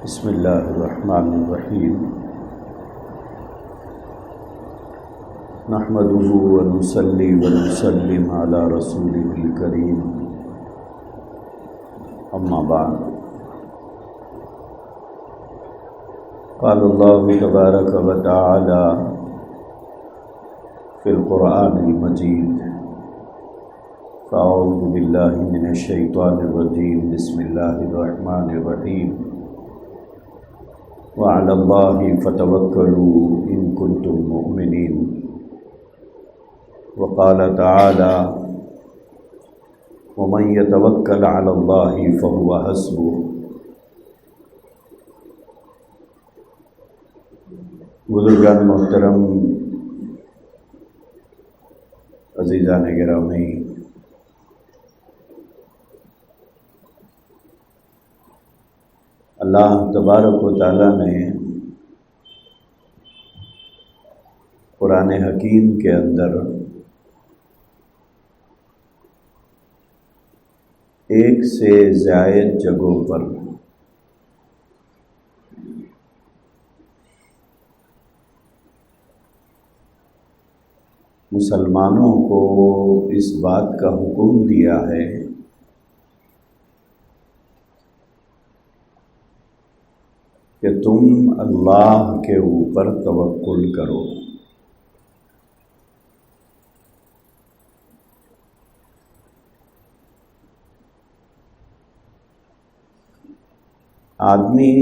بسم اللہ الرحمن الرحیم نحمده ونصلی ونسلم علی رسوله الکریم اما بعد قال اللہ تبارک وتعالی فی القرآن المجید فاعوذ باللہ من الشیطان الرجیم بسم اللہ الرحمن الرحیم وعلى الله فتوكلوا إن كنتم مؤمنين وقال تعالى ومن يتوكل على الله فهو حسبه بزرگان محترم، عزیزان گرامی، اللہ تبارک و تعالیٰ نے قرآن حکیم کے اندر ایک سے زائد جگہوں پر مسلمانوں کو اس بات کا حکم دیا ہے کہ تم اللہ کے اوپر توکل کرو۔ آدمی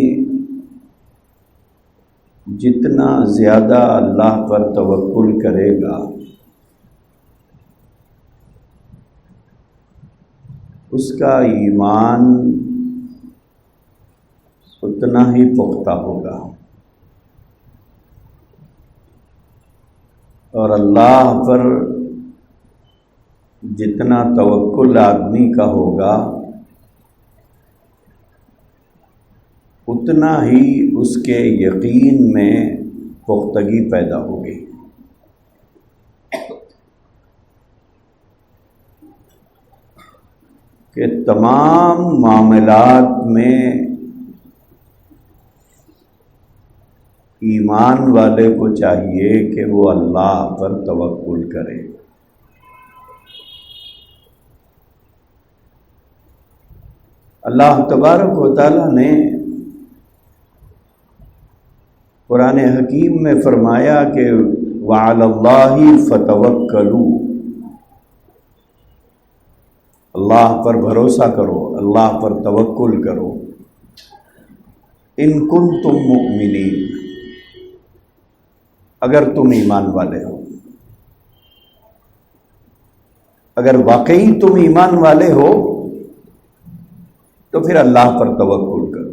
جتنا زیادہ اللہ پر توکل کرے گا اس کا ایمان اتنا ہی پختہ ہوگا، اور اللہ پر جتنا توکل آدمی کا ہوگا اتنا ہی اس کے یقین میں پختگی پیدا ہوگی۔ کہ تمام معاملات میں ایمان والے کو چاہیے کہ وہ اللہ پر توکل کرے۔ اللہ تبارک و تعالیٰ نے قرآن حکیم میں فرمایا کہ وعلی اللہ فتوکلوا، اللہ پر بھروسہ کرو، اللہ پر توکل کرو، ان کنتم مؤمنین، اگر تم ایمان والے ہو، اگر واقعی تم ایمان والے ہو تو پھر اللہ پر توکل کرو۔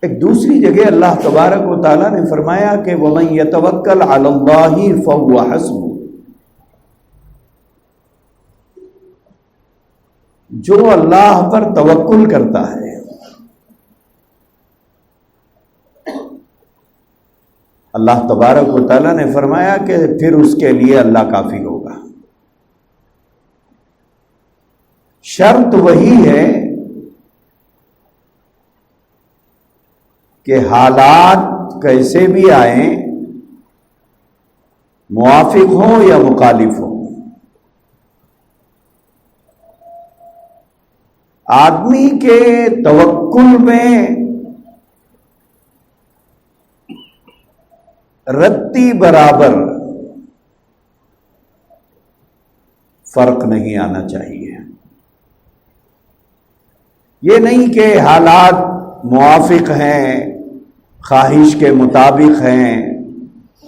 ایک دوسری جگہ اللہ تبارک و تعالیٰ نے فرمایا کہ وَمَن يَتَوَكَّلْ عَلَى اللَّهِ فَهُوَ حَسْبُهُ، جو اللہ پر توکل کرتا ہے اللہ تبارک و تعالیٰ نے فرمایا کہ پھر اس کے لیے اللہ کافی ہوگا۔ شرط وہی ہے کہ حالات کیسے بھی آئیں، موافق ہوں یا مخالف ہوں، آدمی کے توکل میں رتی برابر فرق نہیں آنا چاہیے۔ یہ نہیں کہ حالات موافق ہیں، خواہش کے مطابق ہیں،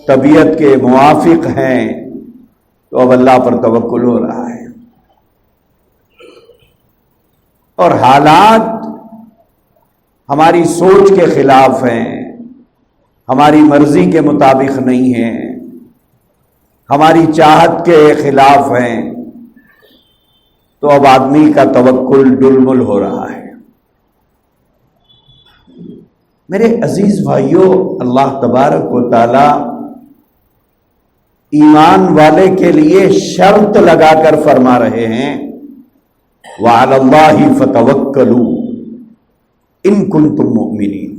طبیعت کے موافق ہیں تو اب اللہ پر توکل ہو رہا ہے، اور حالات ہماری سوچ کے خلاف ہیں، ہماری مرضی کے مطابق نہیں ہیں، ہماری چاہت کے خلاف ہیں، تو اب آدمی کا توکل ڈلمل ہو رہا ہے۔ میرے عزیز بھائیوں، اللہ تبارک و تعالی ایمان والے کے لیے شرط لگا کر فرما رہے ہیں وعلی اللہ فتوکلوا ان کنتم مؤمنین،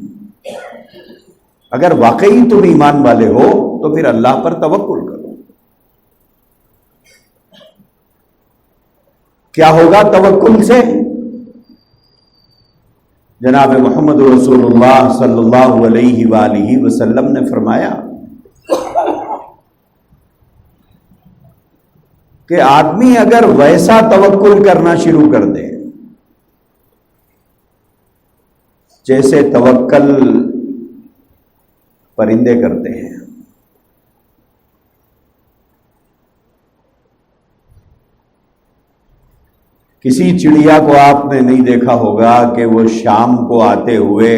اگر واقعی تم ایمان والے ہو تو پھر اللہ پر توکل کرو۔ کیا ہوگا توکل سے؟ جناب محمد رسول اللہ صلی اللہ علیہ وآلہ وسلم نے فرمایا کہ آدمی اگر ویسا توکل کرنا شروع کر دے جیسے توکل پرندے کرتے ہیں، کسی چڑیا کو آپ نے نہیں دیکھا ہوگا کہ وہ شام کو آتے ہوئے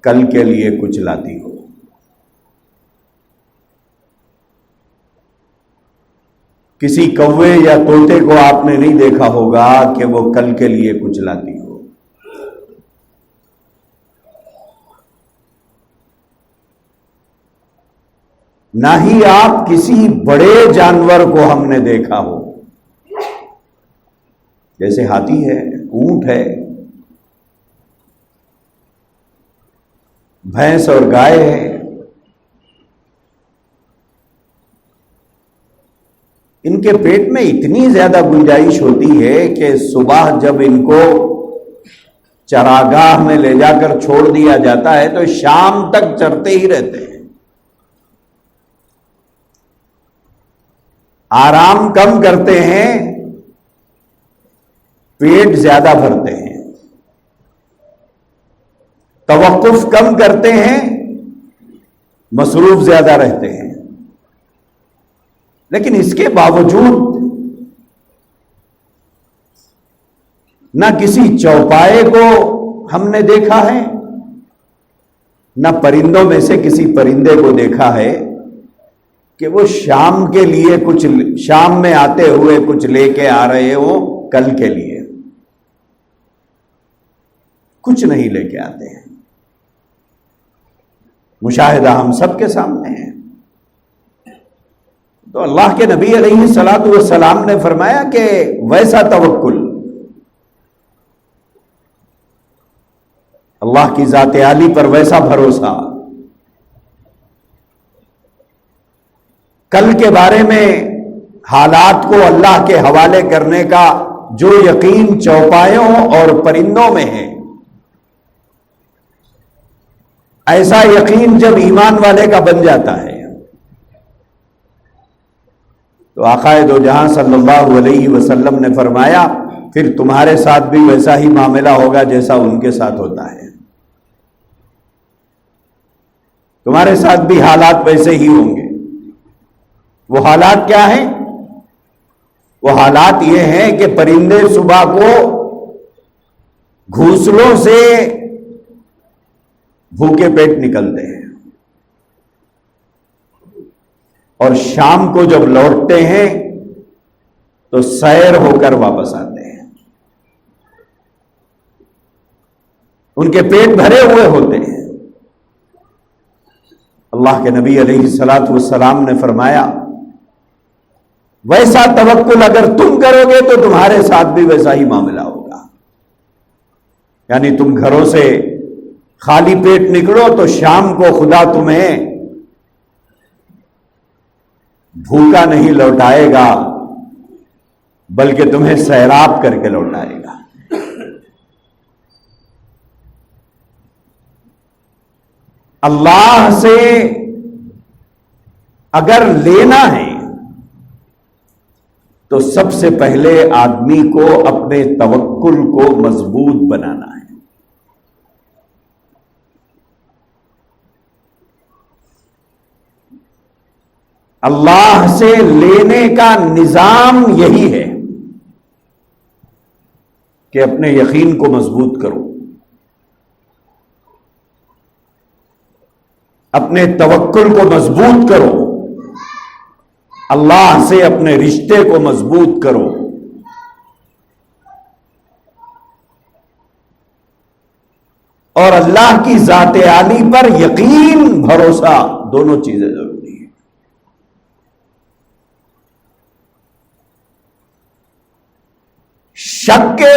کل کے لیے کچھ لاتی ہو، کسی کوے یا طوطے کو آپ نے نہیں دیکھا ہوگا کہ وہ کل کے لیے کچھ لاتی ہو۔ نہ ہی آپ کسی بڑے جانور کو ہم نے دیکھا ہو، جیسے ہاتھی ہے، اونٹ ہے، بھینس اور گائے ہے، ان کے پیٹ میں اتنی زیادہ گنجائش ہوتی ہے کہ صبح جب ان کو چراگاہ میں لے جا کر چھوڑ دیا جاتا ہے تو شام تک چرتے ہی رہتے ہیں، آرام کم کرتے ہیں، پیٹ زیادہ بھرتے ہیں، توقف کم کرتے ہیں، مصروف زیادہ رہتے ہیں، لیکن اس کے باوجود نہ کسی چوپائے کو ہم نے دیکھا ہے، نہ پرندوں میں سے کسی پرندے کو دیکھا ہے کہ وہ شام کے لیے کچھ، شام میں آتے ہوئے کچھ لے کے آ رہے ہو کل کے لیے، کچھ نہیں لے کے آتے ہیں۔ مشاہدہ ہم سب کے سامنے ہے۔ تو اللہ کے نبی علیہ الصلوۃ والسلام نے فرمایا کہ ویسا توکل، اللہ کی ذات عالی پر ویسا بھروسہ، کل کے بارے میں حالات کو اللہ کے حوالے کرنے کا جو یقین چوپایوں اور پرندوں میں ہے، ایسا یقین جب ایمان والے کا بن جاتا ہے تو آقا دو جہاں صلی اللہ علیہ وسلم نے فرمایا پھر تمہارے ساتھ بھی ویسا ہی معاملہ ہوگا جیسا ان کے ساتھ ہوتا ہے، تمہارے ساتھ بھی حالات ویسے ہی ہوں گے۔ وہ حالات کیا ہیں؟ وہ حالات یہ ہیں کہ پرندے صبح کو گھونسلوں سے بھوکے پیٹ نکلتے ہیں اور شام کو جب لوٹتے ہیں تو سیر ہو کر واپس آتے ہیں، ان کے پیٹ بھرے ہوئے ہوتے ہیں۔ اللہ کے نبی علیہ الصلوۃ والسلام نے فرمایا ویسا توکل اگر تم کرو گے تو تمہارے ساتھ بھی ویسا ہی معاملہ ہوگا، یعنی تم گھروں سے خالی پیٹ نکلو تو شام کو خدا تمہیں بھوکا نہیں لوٹائے گا بلکہ تمہیں سیراب کر کے لوٹائے گا۔ اللہ سے اگر لینا ہے تو سب سے پہلے آدمی کو اپنے توکل کو مضبوط بنانا ہے۔ اللہ سے لینے کا نظام یہی ہے کہ اپنے یقین کو مضبوط کرو، اپنے توکل کو مضبوط کرو، اللہ سے اپنے رشتے کو مضبوط کرو، اور اللہ کی ذات عالی پر یقین، بھروسہ، دونوں چیزیں ضروری ہیں۔ شک کے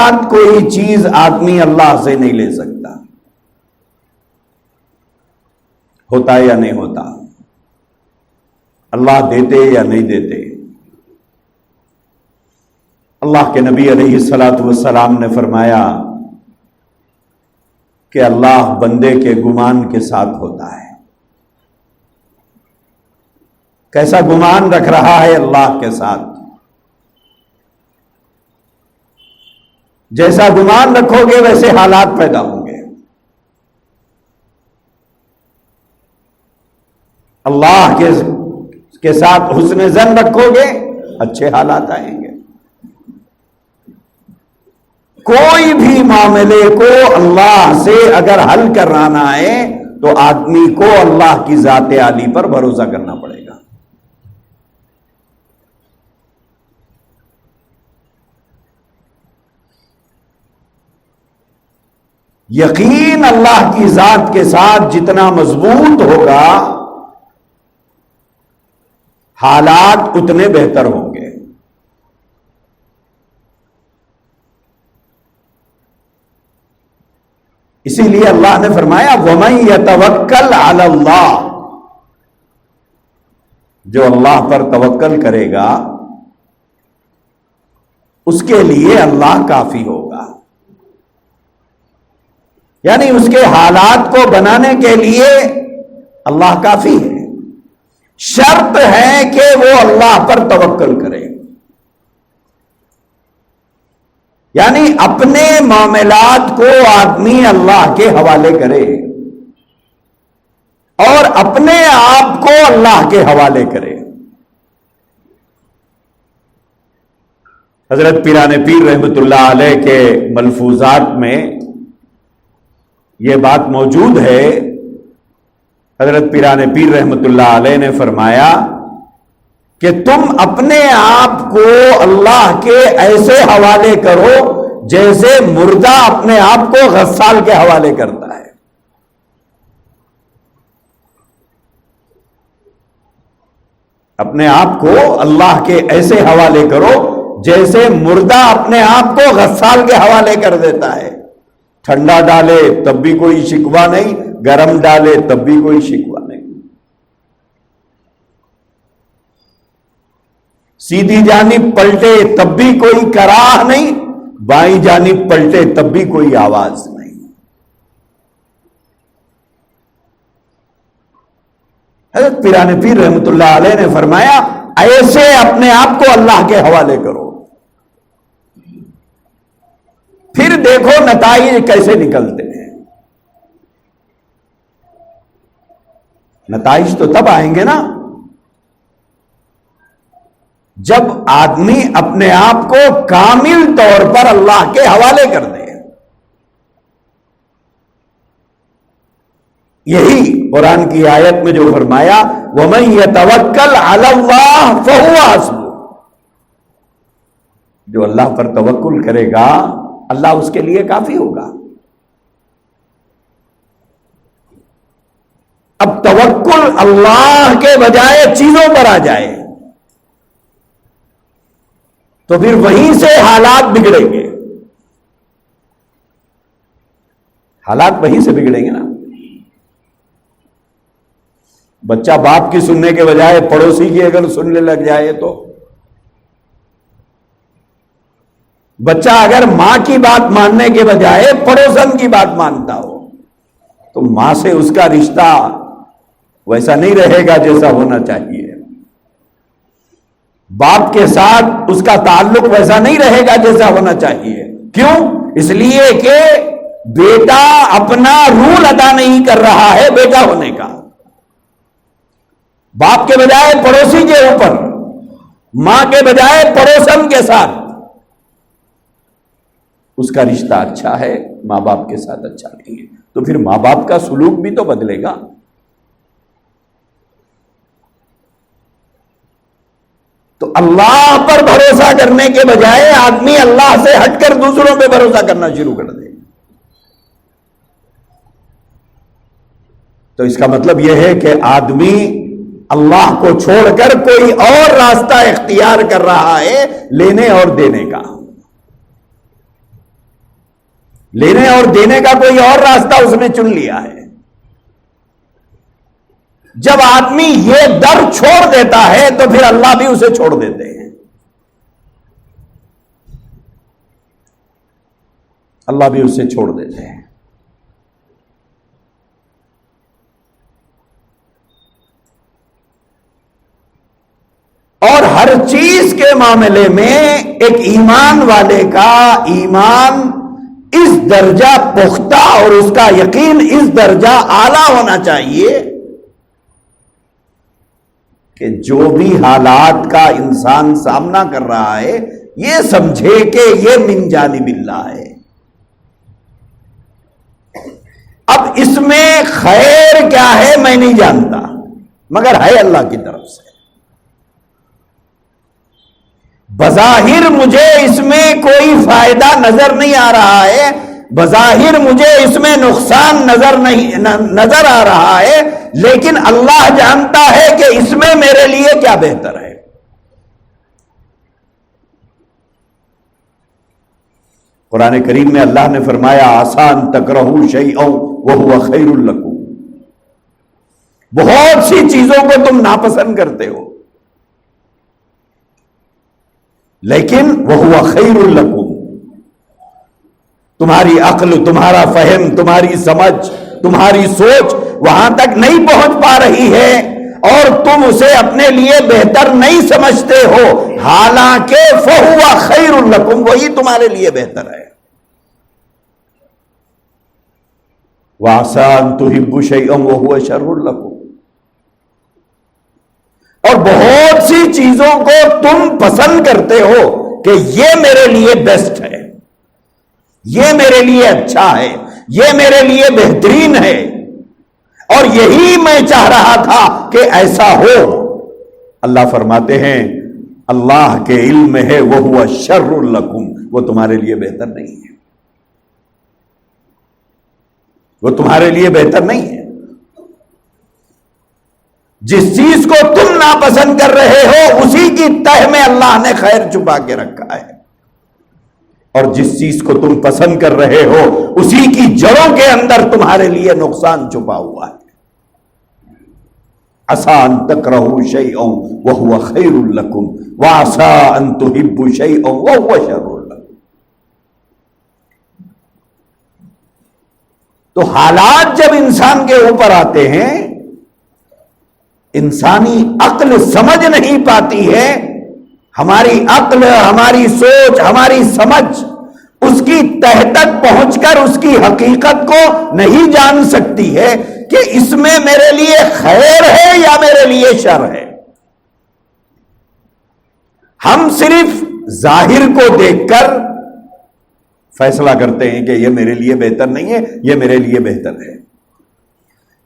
بعد کوئی چیز آدمی اللہ سے نہیں لے سکتا. ہوتا ہے یا نہیں ہوتا؟ اللہ دیتے یا نہیں دیتے؟ اللہ کے نبی علیہ الصلوۃ والسلام نے فرمایا کہ اللہ بندے کے گمان کے ساتھ ہوتا ہے. کیسا گمان رکھ رہا ہے اللہ کے ساتھ؟ جیسا گمان رکھو گے ویسے حالات پیدا ہوں گے. اللہ کے ساتھ حسن ظن رکھو گے اچھے حالات آئیں گے. کوئی بھی معاملے کو اللہ سے اگر حل کرانا ہے تو آدمی کو اللہ کی ذات عالی پر بھروسہ کرنا پڑے گا. یقین اللہ کی ذات کے ساتھ جتنا مضبوط ہوگا حالات اتنے بہتر ہوں گے. اسی لیے اللہ نے فرمایا وَمَن يَتَوَكَّلْ عَلَى اللَّهِ، جو اللہ پر توکل کرے گا اس کے لیے اللہ کافی ہوگا. یعنی اس کے حالات کو بنانے کے لیے اللہ کافی ہے. شرط ہے کہ وہ اللہ پر توکل کرے، یعنی اپنے معاملات کو آدمی اللہ کے حوالے کرے اور اپنے آپ کو اللہ کے حوالے کرے. حضرت پیران پیر رحمت اللہ علیہ کے ملفوظات میں یہ بات موجود ہے. حضرت پیران پیر رحمت اللہ علیہ نے فرمایا کہ تم اپنے آپ کو اللہ کے ایسے حوالے کرو جیسے مردہ اپنے آپ کو غسال کے حوالے کرتا ہے. اپنے آپ کو اللہ کے ایسے حوالے کرو جیسے مردہ اپنے آپ کو غسال کے حوالے کر دیتا ہے. ٹھنڈا ڈالے تب بھی کوئی شکوہ نہیں، گرم ڈالے تب بھی کوئی شکوہ نہیں. سیدھی جانب پلٹے تب بھی کوئی کراہ نہیں، بائیں جانب پلٹے تب بھی کوئی آواز نہیں. حضرت پیران پیر رحمت اللہ علیہ نے فرمایا ایسے اپنے آپ کو اللہ کے حوالے کرو، پھر دیکھو نتائج کیسے نکلتے ہیں. نتائج تو تب آئیں گے نا جب آدمی اپنے آپ کو کامل طور پر اللہ کے حوالے کر دے. یہی قرآن کی آیت میں جو فرمایا وَمَن يَتَوَكَّلْ عَلَى اللَّهِ فَهُوَ حَسْبُهُ، جو اللہ پر توکل کرے گا اللہ اس کے لیے کافی ہوگا. اب توکل اللہ کے بجائے چیزوں پر آ جائے تو پھر وہیں سے حالات بگڑیں گے. حالات وہیں سے بگڑیں گے نا. بچہ باپ کی سننے کے بجائے پڑوسی کی اگر سننے لگ جائے تو، بچہ اگر ماں کی بات ماننے کے بجائے پڑوسن کی بات مانتا ہو تو ماں سے اس کا رشتہ ویسا نہیں رہے گا جیسا ہونا چاہیے. باپ کے ساتھ اس کا تعلق ویسا نہیں رہے گا جیسا ہونا چاہیے. کیوں؟ اس لیے کہ بیٹا اپنا رول ادا نہیں کر رہا ہے بیٹا ہونے کا. باپ کے بجائے پڑوسی کے اوپر، ماں کے بجائے پڑوسن کے ساتھ اس کا رشتہ اچھا ہے، ماں باپ کے ساتھ اچھا نہیں ہے. تو پھر ماں باپ کا سلوک بھی تو بدلے گا. تو اللہ پر بھروسہ کرنے کے بجائے آدمی اللہ سے ہٹ کر دوسروں پہ بھروسہ کرنا شروع کر دے. تو اس کا مطلب یہ ہے کہ آدمی اللہ کو چھوڑ کر کوئی اور راستہ اختیار کر رہا ہے لینے اور دینے کا. لینے اور دینے کا کوئی اور راستہ اس نے چن لیا ہے۔ جب آدمی یہ در چھوڑ دیتا ہے تو پھر اللہ بھی اسے چھوڑ دیتے ہیں، اللہ بھی اسے چھوڑ دیتے ہیں۔ اور ہر چیز کے معاملے میں ایک ایمان والے کا ایمان اس درجہ پختہ اور اس کا یقین اس درجہ اعلیٰ ہونا چاہیے کہ جو بھی حالات کا انسان سامنا کر رہا ہے یہ سمجھے کہ یہ من جانب اللہ ہے۔ اب اس میں خیر کیا ہے میں نہیں جانتا، مگر ہے اللہ کی طرف سے۔ بظاہر مجھے اس میں کوئی فائدہ نظر نہیں آ رہا ہے، بظاہر مجھے اس میں نقصان نظر آ رہا ہے، لیکن اللہ جانتا ہے کہ اس میں میرے لیے کیا بہتر ہے۔ قرآن کریم میں اللہ نے فرمایا آسان تکرہوا شیئا وہو خیر لکم، بہت سی چیزوں کو تم ناپسند کرتے ہو لیکن وہو خیر لکم، تمہاری عقل، تمہارا فہم، تمہاری سمجھ، تمہاری سوچ وہاں تک نہیں پہنچ پا رہی ہے اور تم اسے اپنے لیے بہتر نہیں سمجھتے ہو، حالانکہ فہو خیر لکم، وہی تمہارے لیے بہتر ہے۔ وَعَسَىٰ أَن تُحِبُّوا شَيْئًا وَهُوَ شَرٌّ لَكُمْ، اور بہت سی چیزوں کو تم پسند کرتے ہو کہ یہ میرے لیے بیسٹ ہے، یہ میرے لیے اچھا ہے، یہ میرے لیے بہترین ہے، اور یہی میں چاہ رہا تھا کہ ایسا ہو۔ اللہ فرماتے ہیں اللہ کے علم میں ہے وَهُوَ شَرٌّ لَكُمْ، وہ تمہارے لیے بہتر نہیں ہے، وہ تمہارے لیے بہتر نہیں ہے۔ جس چیز کو تم ناپسند کر رہے ہو اسی کی تہ میں اللہ نے خیر چھپا کے رکھا ہے، اور جس چیز کو تم پسند کر رہے ہو اسی کی جڑوں کے اندر تمہارے لیے نقصان چھپا ہوا ہے۔ عَسَىٰ أَن تَكْرَهُوا شَيْئًا وَهُوَ خَيْرٌ لَكُمْ وَعَسَىٰ أَن تُحِبُّوا شَيْئًا وَهُوَ شَرٌّ لَكُمْ۔ تو حالات جب انسان کے اوپر آتے ہیں، انسانی عقل سمجھ نہیں پاتی ہے، ہماری عقل، ہماری سوچ، ہماری سمجھ اس کی تہ تک پہنچ کر اس کی حقیقت کو نہیں جان سکتی ہے کہ اس میں میرے لیے خیر ہے یا میرے لیے شر ہے۔ ہم صرف ظاہر کو دیکھ کر فیصلہ کرتے ہیں کہ یہ میرے لیے بہتر نہیں ہے، یہ میرے لیے بہتر ہے،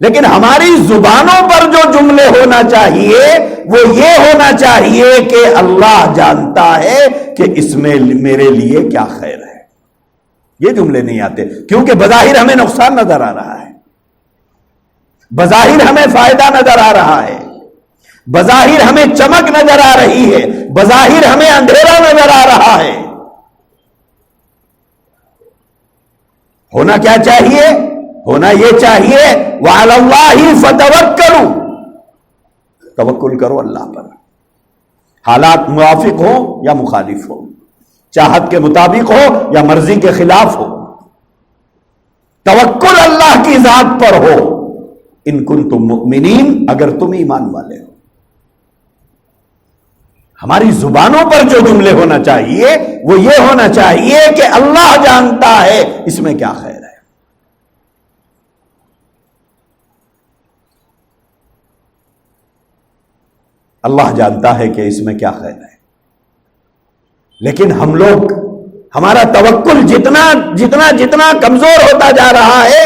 لیکن ہماری زبانوں پر جو جملے ہونا چاہیے وہ یہ ہونا چاہیے کہ اللہ جانتا ہے کہ اس میں میرے لیے کیا خیر ہے۔ یہ جملے نہیں آتے کیونکہ بظاہر ہمیں نقصان نظر آ رہا ہے، بظاہر ہمیں فائدہ نظر آ رہا ہے، بظاہر ہمیں چمک نظر آ رہی ہے، بظاہر ہمیں اندھیرا نظر آ رہا ہے۔ ہونا کیا چاہیے؟ ہونا یہ چاہیے وَعَلَى اللَّهِ فَتَوَكَّلُوا، توکل کرو اللہ پر، حالات موافق ہو یا مخالف ہو، چاہت کے مطابق ہو یا مرضی کے خلاف ہو، توکل اللہ کی ذات پر ہو، ان کنتم مؤمنین، اگر تم ایمان والے ہو۔ ہماری زبانوں پر جو جملے ہونا چاہیے وہ یہ ہونا چاہیے کہ اللہ جانتا ہے اس میں کیا خیر ہے۔ اللہ جانتا ہے کہ اس میں کیا خیر ہے، لیکن ہم لوگ، ہمارا توکل جتنا کمزور ہوتا جا رہا ہے،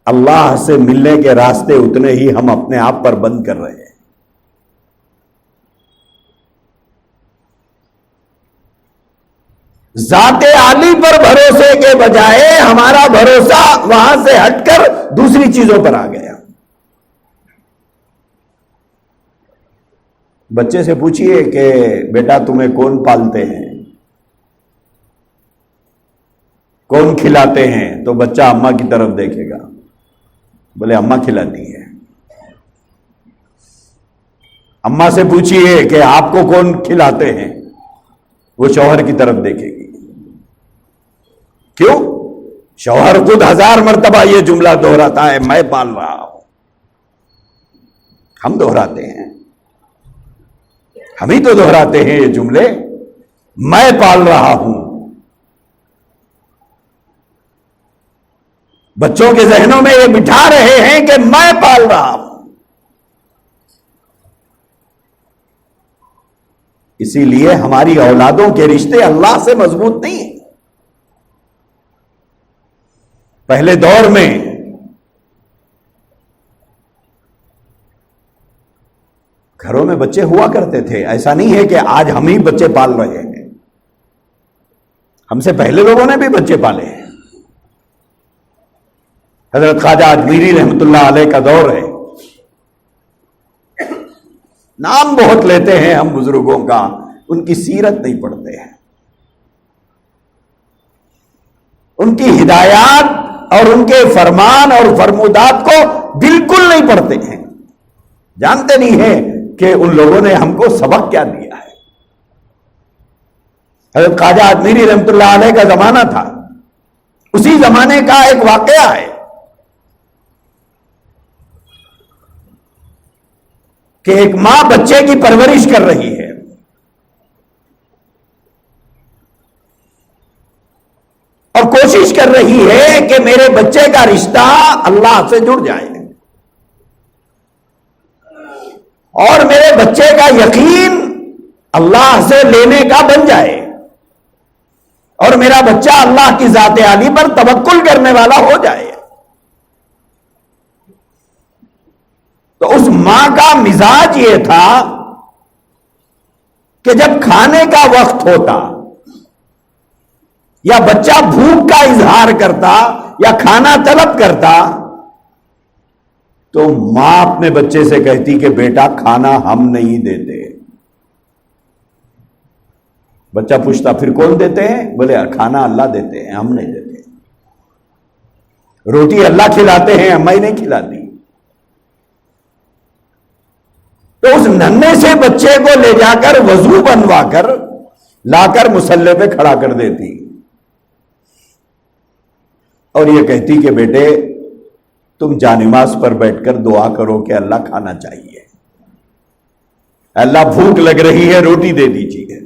اللہ سے ملنے کے راستے اتنے ہی ہم اپنے آپ پر بند کر رہے ہیں۔ ذات عالی پر بھروسے کے بجائے ہمارا بھروسہ وہاں سے ہٹ کر دوسری چیزوں پر آ گیا۔ بچے سے پوچھئے کہ بیٹا تمہیں کون پالتے ہیں؟ کون کھلاتے ہیں؟ تو بچہ اماں کی طرف دیکھے گا، بولے اماں کھلاتی ہے۔ اماں سے پوچھئے کہ آپ کو کون کھلاتے ہیں؟ وہ شوہر کی طرف دیکھے گی۔ کیوں؟ شوہر خود 1000 مرتبہ یہ جملہ دہراتا ہے، میں پال رہا ہوں۔ ہم دہراتے ہیں، ہم ہی تو دہراتے ہیں یہ جملے، میں پال رہا ہوں۔ بچوں کے ذہنوں میں یہ بٹھا رہے ہیں کہ میں پال رہا ہوں۔ اسی لیے ہماری اولادوں کے رشتے اللہ سے مضبوط نہیں ہیں۔ پہلے دور میں گھروں میں بچے ہوا کرتے تھے، ایسا نہیں ہے کہ آج ہم ہی بچے پال رہے ہیں، ہم سے پہلے لوگوں نے بھی بچے پالے ہیں۔ حضرت خواجہ اجمیری رحمت اللہ علیہ کا دور ہے، نام بہت لیتے ہیں ہم بزرگوں کا، ان کی سیرت نہیں پڑھتے ہیں، ان کی ہدایات اور ان کے فرمان اور فرمودات کو بالکل نہیں پڑھتے ہیں، جانتے نہیں ہیں کہ ان لوگوں نے ہم کو سبق کیا دیا ہے۔ حضرت خواجہ اجمیری رحمت اللہ علیہ کا زمانہ تھا، اسی زمانے کا ایک واقعہ ہے کہ ایک ماں بچے کی پرورش کر رہی ہے، اور کوشش کر رہی ہے کہ میرے بچے کا رشتہ اللہ سے جڑ جائے اور میرے بچے کا یقین اللہ سے لینے کا بن جائے اور میرا بچہ اللہ کی ذات عالی پر توکل کرنے والا ہو جائے۔ تو اس ماں کا مزاج یہ تھا کہ جب کھانے کا وقت ہوتا یا بچہ بھوک کا اظہار کرتا یا کھانا طلب کرتا تو ماں اپنے بچے سے کہتی کہ بیٹا کھانا ہم نہیں دیتے۔ بچہ پوچھتا پھر کون دیتے ہیں؟ بولے کھانا اللہ دیتے ہیں، ہم نہیں دیتے۔ روٹی اللہ کھلاتے ہیں، ہم ہی نہیں کھلاتی۔ تو اس ننھے سے بچے کو لے جا کر وضو بنوا کر لا کر مصلے پہ کھڑا کر دیتی اور یہ کہتی کہ بیٹے تم جانماز پر بیٹھ کر دعا کرو کہ اللہ کھانا چاہیے، اللہ بھوک لگ رہی ہے، روٹی دے دیجیے۔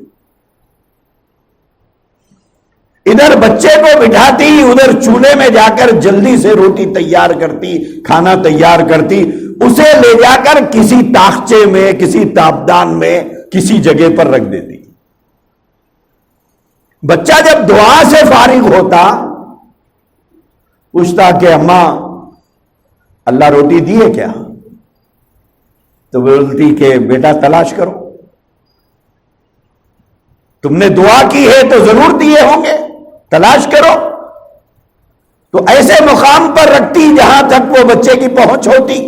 ادھر بچے کو بٹھاتی، ادھر چولہے میں جا کر جلدی سے روٹی تیار کرتی، کھانا تیار کرتی، اسے لے جا کر کسی تاخچے میں، کسی تاپدان میں، کسی جگہ پر رکھ دیتی۔ بچہ جب دعا سے فارغ ہوتا پوچھتا کہ اماں اللہ روٹی دی ہے کیا؟ تو بولتی کہ بیٹا تلاش کرو، تم نے دعا کی ہے تو ضرور دیے ہوں گے، تلاش کرو۔ تو ایسے مقام پر رکھتی جہاں تک وہ بچے کی پہنچ ہوتی،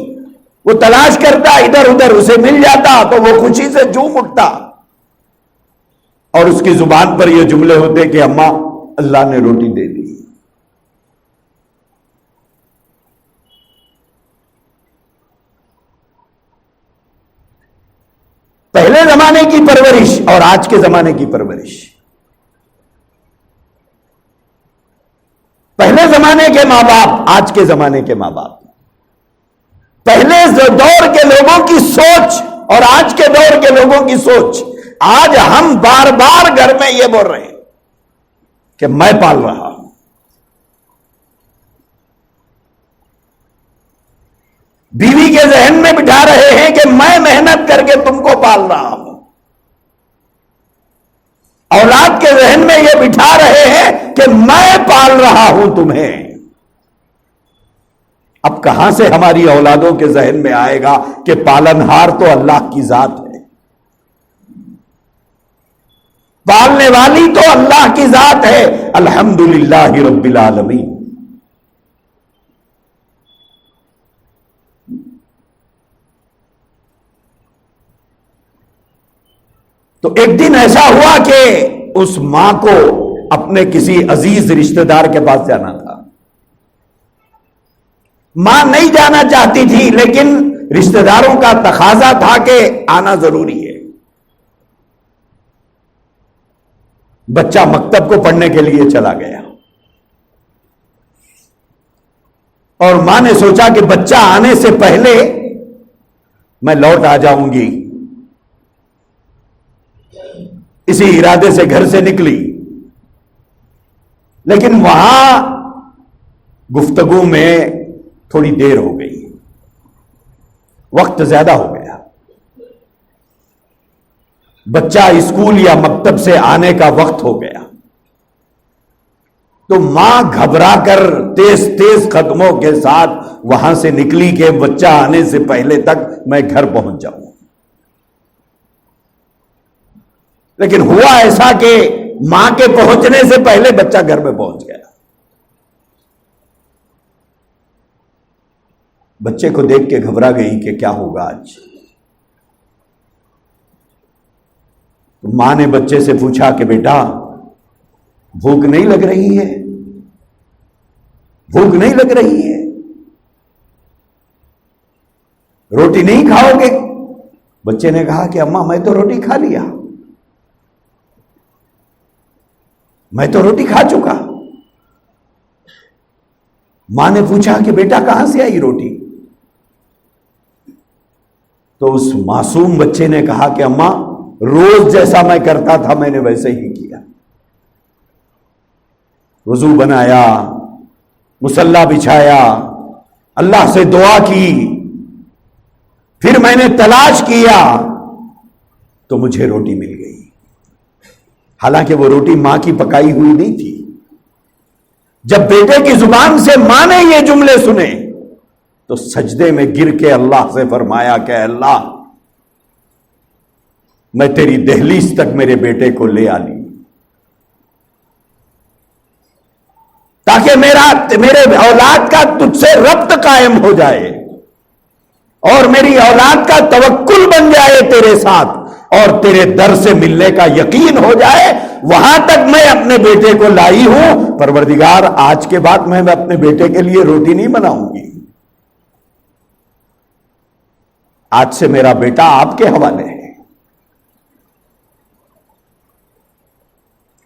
وہ تلاش کرتا، ادھر ادھر اسے مل جاتا تو وہ خوشی سے جھوم اٹھتا اور اس کی زبان پر یہ جملے ہوتے کہ اماں اللہ نے روٹی دے دی۔ پہلے زمانے کی پرورش اور آج کے زمانے کی پرورش، پہلے زمانے کے ماں باپ، آج کے زمانے کے ماں باپ، پہلے دور کے لوگوں کی سوچ اور آج کے دور کے لوگوں کی سوچ، آج ہم بار بار گھر میں یہ بول رہے ہیں کہ میں پال رہا ہوں۔ بیوی کے ذہن میں بٹھا رہے ہیں کہ میں محنت کر کے تم کو پال رہا ہوں۔ اولاد کے ذہن میں یہ بٹھا رہے ہیں کہ میں پال رہا ہوں تمہیں۔ اب کہاں سے ہماری اولادوں کے ذہن میں آئے گا کہ پالنہار تو اللہ کی ذات ہے، پالنے والی تو اللہ کی ذات ہے۔ الحمدللہ رب العالمین۔ تو ایک دن ایسا ہوا کہ اس ماں کو اپنے کسی عزیز رشتہ دار کے پاس جانا تھا. ماں نہیں جانا چاہتی تھی لیکن رشتہ داروں کا تقاضا تھا کہ آنا ضروری ہے. بچہ مکتب کو پڑھنے کے لیے چلا گیا اور ماں نے سوچا کہ بچہ آنے سے پہلے میں لوٹ آ جاؤں گی. اسی ارادے سے گھر سے نکلی، لیکن وہاں گفتگو میں تھوڑی دیر ہو گئی، وقت زیادہ ہو گیا. بچہ اسکول یا مکتب سے آنے کا وقت ہو گیا تو ماں گھبرا کر تیز تیز قدموں کے ساتھ وہاں سے نکلی کہ بچہ آنے سے پہلے تک میں گھر پہنچ جاؤں. لیکن ہوا ایسا کہ ماں کے پہنچنے سے پہلے بچہ گھر میں پہنچ گیا. بچے کو دیکھ کے گھبرا گئی کہ کیا ہوگا آج. ماں نے بچے سے پوچھا کہ بیٹا بھوک نہیں لگ رہی ہے؟ بھوک نہیں لگ رہی ہے؟ روٹی نہیں کھاؤ گے؟ بچے نے کہا کہ اماں میں تو روٹی کھا لیا، میں تو روٹی کھا چکا. ماں نے پوچھا کہ بیٹا کہاں سے آئی روٹی؟ تو اس معصوم بچے نے کہا کہ اماں روز جیسا میں کرتا تھا میں نے ویسے ہی کیا. وضو بنایا، مصلی بچھایا، اللہ سے دعا کی، پھر میں نے تلاش کیا تو مجھے روٹی مل گئی. حالانکہ وہ روٹی ماں کی پکائی ہوئی نہیں تھی. جب بیٹے کی زبان سے ماں نے یہ جملے سنے تو سجدے میں گر کے اللہ سے فرمایا کہ اللہ میں تیری دہلیز تک میرے بیٹے کو لے آ لی تاکہ میرے اولاد کا تجھ سے ربط قائم ہو جائے اور میری اولاد کا توکل بن جائے تیرے ساتھ اور تیرے در سے ملنے کا یقین ہو جائے. وہاں تک میں اپنے بیٹے کو لائی ہوں. پروردگار آج کے بعد میں اپنے بیٹے کے لیے روٹی نہیں بناؤں گی. آج سے میرا بیٹا آپ کے حوالے ہے.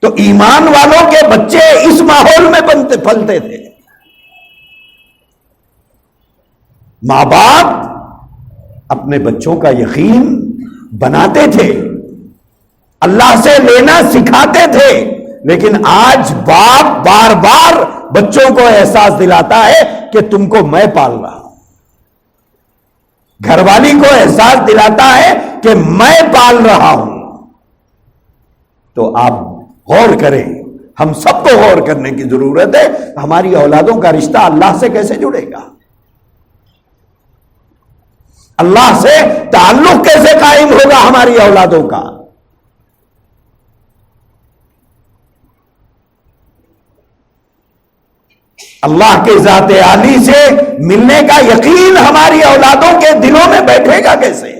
تو ایمان والوں کے بچے اس ماحول میں پلتے تھے. ماں باپ اپنے بچوں کا یقین بناتے تھے، اللہ سے لینا سکھاتے تھے. لیکن آج باپ بار بار بچوں کو احساس دلاتا ہے کہ تم کو میں پال رہا ہوں. گھر والی کو احساس دلاتا ہے کہ میں پال رہا ہوں. تو آپ غور کریں، ہم سب کو غور کرنے کی ضرورت ہے. ہماری اولادوں کا رشتہ اللہ سے کیسے جڑے گا؟ اللہ سے تعلق کیسے قائم ہوگا ہماری اولادوں کا؟ اللہ کے ذات عالی سے ملنے کا یقین ہماری اولادوں کے دلوں میں بیٹھے گا کیسے؟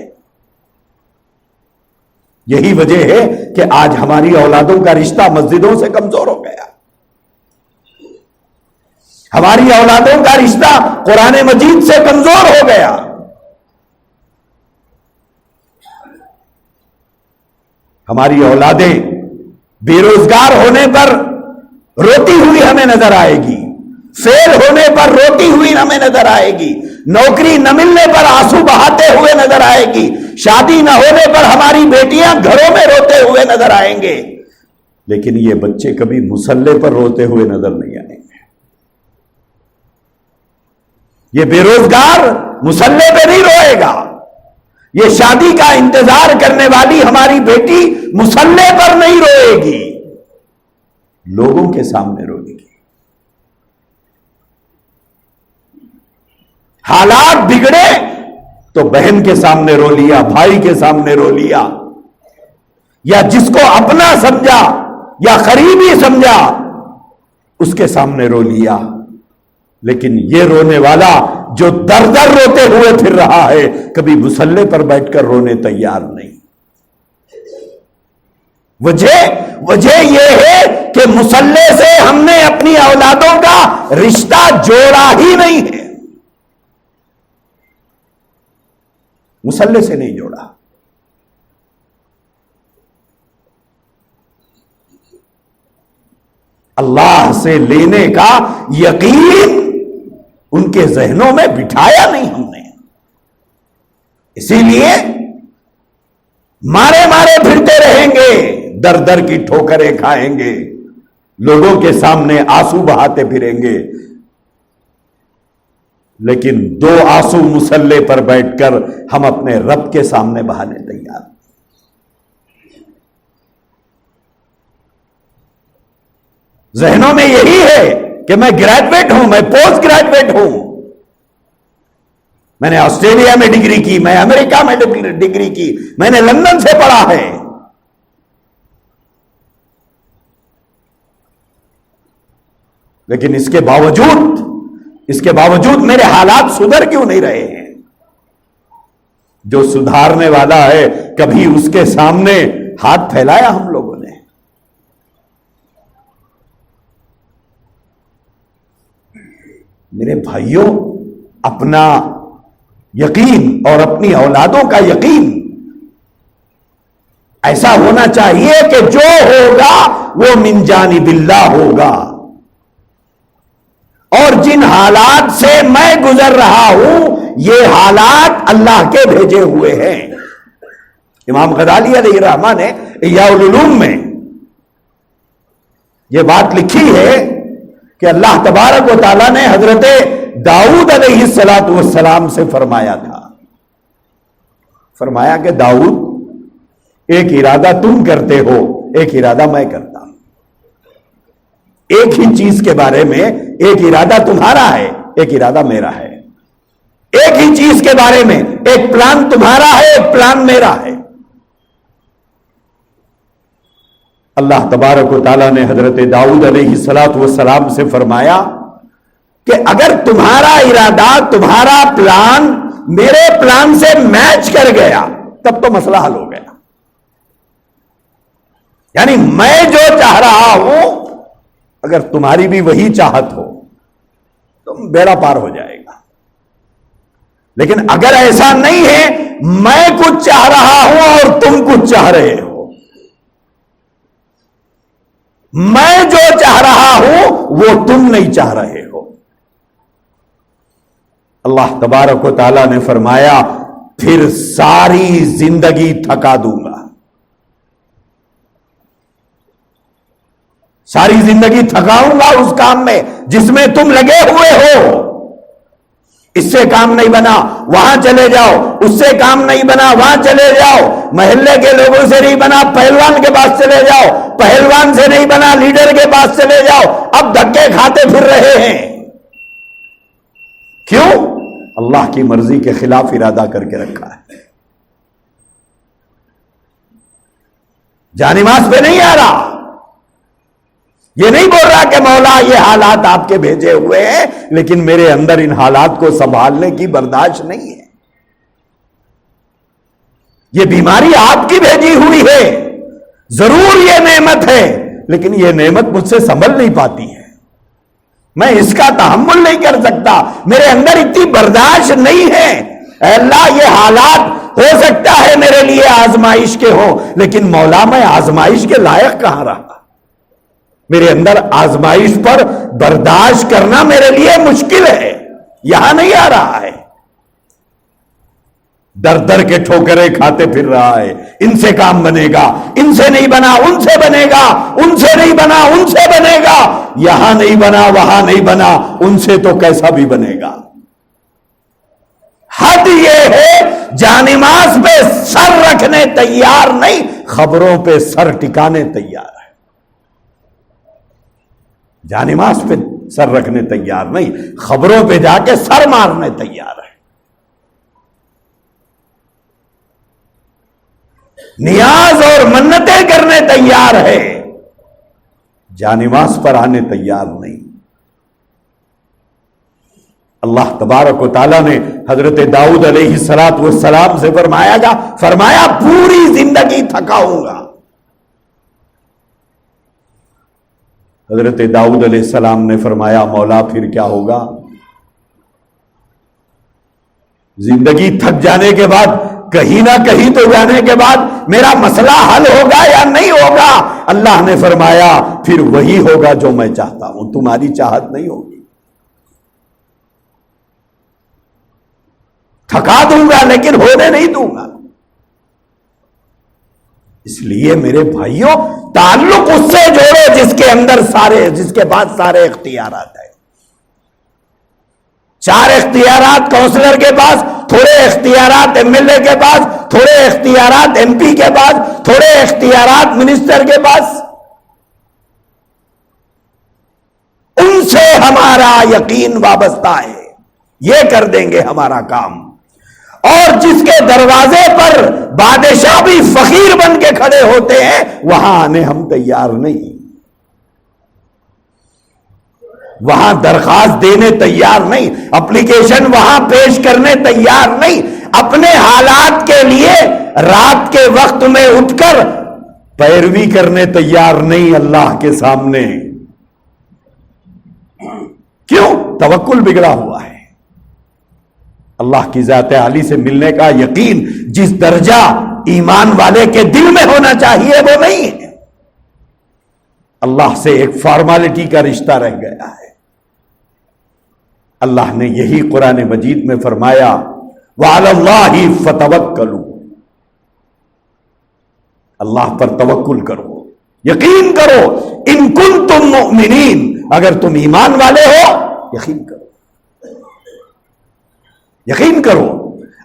یہی وجہ ہے کہ آج ہماری اولادوں کا رشتہ مسجدوں سے کمزور ہو گیا. ہماری اولادوں کا رشتہ قرآن مجید سے کمزور ہو گیا. ہماری اولادیں بے روزگار ہونے پر روتی ہوئی ہمیں نظر آئے گی، فیل ہونے پر روتی ہوئی ہمیں نظر آئے گی، نوکری نہ ملنے پر آنسو بہاتے ہوئے نظر آئے گی، شادی نہ ہونے پر ہماری بیٹیاں گھروں میں روتے ہوئے نظر آئیں گے. لیکن یہ بچے کبھی مصلے پر روتے ہوئے نظر نہیں آئیں گے. یہ بے روزگار مصلے پہ نہیں روئے گا. یہ شادی کا انتظار کرنے والی ہماری بیٹی مصلے پر نہیں روئے گی، لوگوں کے سامنے روئے گی. حالات بگڑے تو بہن کے سامنے رو لیا، بھائی کے سامنے رو لیا، یا جس کو اپنا سمجھا یا قریبی سمجھا اس کے سامنے رو لیا. لیکن یہ رونے والا جو در در روتے ہوئے پھر رہا ہے کبھی مصلے پر بیٹھ کر رونے تیار نہیں. وجہ یہ ہے کہ مصلی سے ہم نے اپنی اولادوں کا رشتہ جوڑا ہی نہیں ہے، مصلی سے نہیں جوڑا۔ اللہ سے لینے کا یقین ان کے ذہنوں میں بٹھایا نہیں ہم نے، اسی لیے مارے پھرتے رہیں گے، در در کی ٹھوکریں کھائیں گے، لوگوں کے سامنے آنسو بہاتے پھریں گے، لیکن 2 آنسو مصلی پر بیٹھ کر ہم اپنے رب کے سامنے بہانے تیار۔ ذہنوں میں یہی ہے کہ میں گریجویٹ ہوں، میں پوسٹ گریجویٹ ہوں، میں نے آسٹریلیا میں ڈگری کی، میں امریکہ میں ڈگری کی، میں نے لندن سے پڑھا ہے، لیکن اس کے باوجود میرے حالات سدھر کیوں نہیں رہے ہیں؟ جو سدھارنے والا ہے کبھی اس کے سامنے ہاتھ پھیلایا ہم لوگوں نے؟ میرے بھائیوں، اپنا یقین اور اپنی اولادوں کا یقین ایسا ہونا چاہیے کہ جو ہوگا وہ من جانب اللہ ہوگا، اور جن حالات سے میں گزر رہا ہوں یہ حالات اللہ کے بھیجے ہوئے ہیں۔ امام غزالی علیہ الرحمہ نے احیاء العلوم میں یہ بات لکھی ہے کہ اللہ تبارک و تعالیٰ نے حضرت داؤد علیہ السلام سے فرمایا تھا، فرمایا کہ داؤد ایک ارادہ تم کرتے ہو، ایک ارادہ میں کرتا ہوں، ایک ہی چیز کے بارے میں ایک ارادہ تمہارا ہے، ایک ارادہ میرا ہے، ایک ہی چیز کے بارے میں ایک پلان تمہارا ہے، ایک پلان میرا ہے۔ اللہ تبارک و تعالیٰ نے حضرت داؤد علیہ السلام سے فرمایا کہ اگر تمہارا ارادہ، تمہارا پلان میرے پلان سے میچ کر گیا تب تو مسئلہ حل ہو گیا، یعنی میں جو چاہ رہا ہوں اگر تمہاری بھی وہی چاہت ہو تو بیڑا پار ہو جائے گا، لیکن اگر ایسا نہیں ہے، میں کچھ چاہ رہا ہوں اور تم کچھ چاہ رہے ہو، میں جو چاہ رہا ہوں وہ تم نہیں چاہ رہے ہو، اللہ تبارک و تعالیٰ نے فرمایا پھر ساری زندگی تھکا دوں گا، ساری زندگی تھکاؤں گا اس کام میں جس میں تم لگے ہوئے ہو۔ اس سے کام نہیں بنا وہاں چلے جاؤ، اس سے کام نہیں بنا وہاں چلے جاؤ، محلے کے لوگوں سے نہیں بنا پہلوان کے پاس چلے جاؤ، پہلوان سے نہیں بنا لیڈر کے پاس چلے جاؤ، اب دھکے کھاتے پھر رہے ہیں۔ کیوں؟ اللہ کی مرضی کے خلاف ارادہ کر کے رکھا ہے، جانماز پہ نہیں آ رہا، یہ نہیں بول رہا کہ مولا یہ حالات آپ کے بھیجے ہوئے ہیں لیکن میرے اندر ان حالات کو سنبھالنے کی برداشت نہیں ہے، یہ بیماری آپ کی بھیجی ہوئی ہے، ضرور یہ نعمت ہے لیکن یہ نعمت مجھ سے سنبھل نہیں پاتی ہے، میں اس کا تحمل نہیں کر سکتا، میرے اندر اتنی برداشت نہیں ہے۔ اے اللہ یہ حالات ہو سکتا ہے میرے لیے آزمائش کے ہوں، لیکن مولا میں آزمائش کے لائق کہاں رہا؟ میرے اندر آزمائش پر برداشت کرنا میرے لیے مشکل ہے، یہاں نہیں آ رہا ہے، در در کے ٹھوکریں کھاتے پھر رہا ہے، ان سے کام بنے گا، ان سے نہیں بنا ان سے بنے گا، ان سے نہیں بنا ان سے بنے گا، یہاں نہیں بنا وہاں نہیں بنا، ان سے تو کیسا بھی بنے گا۔ حد یہ ہے جانماز پہ سر رکھنے تیار نہیں، خبروں پہ سر ٹکانے تیار ہے، جانماز پہ سر رکھنے تیار نہیں، خبروں پہ جا کے سر مارنے تیار ہے، نیاز اور منتیں کرنے تیار ہے، جانماز پر آنے تیار نہیں۔ اللہ تبارک و تعالیٰ نے حضرت داؤد علیہ السلام سے فرمایا پوری زندگی تھکاؤں گا، حضرت داؤد علیہ السلام نے فرمایا مولا پھر کیا ہوگا؟ زندگی تھک جانے کے بعد کہیں نہ کہیں تو جانے کے بعد میرا مسئلہ حل ہوگا یا نہیں ہوگا؟ اللہ نے فرمایا پھر وہی ہوگا جو میں چاہتا ہوں، تمہاری چاہت نہیں ہوگی۔ تھکا دوں گا لیکن ہونے نہیں دوں گا۔ اس لیے میرے بھائیوں تعلق اس سے جوڑو جس کے پاس سارے اختیارات ہیں۔ 4 اختیارات کونسلر کے پاس، تھوڑے اختیارات ایم ایل اے کے پاس، تھوڑے اختیارات ایم پی کے پاس، تھوڑے اختیارات منسٹر کے پاس۔ ان سے ہمارا یقین وابستہ ہے، یہ کر دیں گے ہمارا کام۔ اور جس کے دروازے پر بادشاہ بھی فقیر بن کے کھڑے ہوتے ہیں وہاں آنے ہم تیار نہیں، وہاں درخواست دینے تیار نہیں، اپلیکیشن وہاں پیش کرنے تیار نہیں، اپنے حالات کے لیے رات کے وقت میں اٹھ کر پیروی کرنے تیار نہیں اللہ کے سامنے۔ کیوں؟ توکل بگڑا ہوا ہے۔ اللہ کی ذات عالی سے ملنے کا یقین جس درجہ ایمان والے کے دل میں ہونا چاہیے وہ نہیں ہے۔ اللہ سے ایک فارمالٹی کا رشتہ رہ گیا ہے۔ اللہ نے یہی قرآن مجید میں فرمایا وَعَلَى اللَّهِ فَتَوَكَّلُوا، اللہ پر توکل کرو، یقین کرو، ان کنتم مؤمنین، اگر تم ایمان والے ہو یقین کرو، یقین کرو۔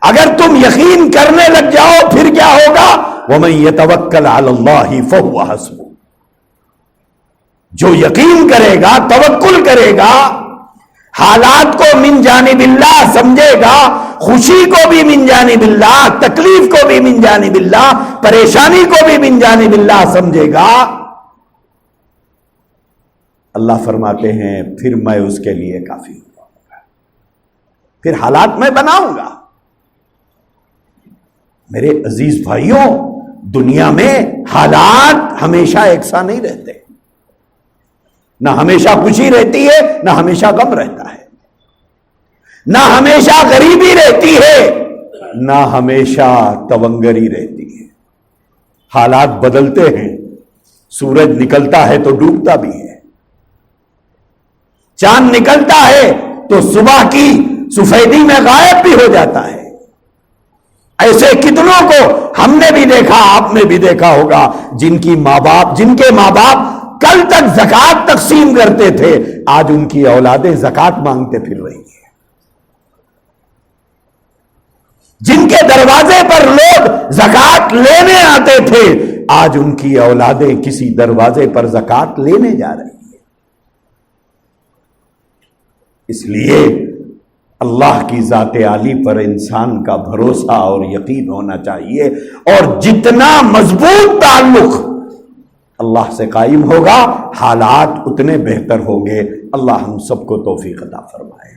اگر تم یقین کرنے لگ جاؤ پھر کیا ہوگا؟ وَمَن يَتَوَكَّلْ عَلَى اللَّهِ فَهُوَ حَسْبُهُ، جو یقین کرے گا، توکل کرے گا، حالات کو من جانب اللہ سمجھے گا، خوشی کو بھی من جانب اللہ، تکلیف کو بھی من جانب اللہ، پریشانی کو بھی من جانب اللہ سمجھے گا، اللہ فرماتے ہیں پھر میں اس کے لیے کافی ہوں، پھر حالات میں بناؤں گا۔ میرے عزیز بھائیوں، دنیا میں حالات ہمیشہ یکساں نہیں رہتے، نہ ہمیشہ خوشی رہتی ہے، نہ ہمیشہ غم رہتا ہے، نہ ہمیشہ غریبی رہتی ہے، نہ ہمیشہ تونگری رہتی ہے۔ حالات بدلتے ہیں، سورج نکلتا ہے تو ڈوبتا بھی ہے، چاند نکلتا ہے تو صبح کی سفیدی میں غائب بھی ہو جاتا ہے۔ ایسے کتنوں کو ہم نے بھی دیکھا، آپ نے بھی دیکھا ہوگا، جن کے ماں باپ کل تک زکوٰۃ تقسیم کرتے تھے، آج ان کی اولادیں زکوٰۃ مانگتے پھر رہی ہیں۔ جن کے دروازے پر لوگ زکوٰۃ لینے آتے تھے، آج ان کی اولادیں کسی دروازے پر زکوٰۃ لینے جا رہی ہیں۔ اس لیے اللہ کی ذات عالی پر انسان کا بھروسہ اور یقین ہونا چاہیے، اور جتنا مضبوط تعلق اللہ سے قائم ہوگا حالات اتنے بہتر ہوں گے۔ اللہ ہم سب کو توفیق عطا فرمائے۔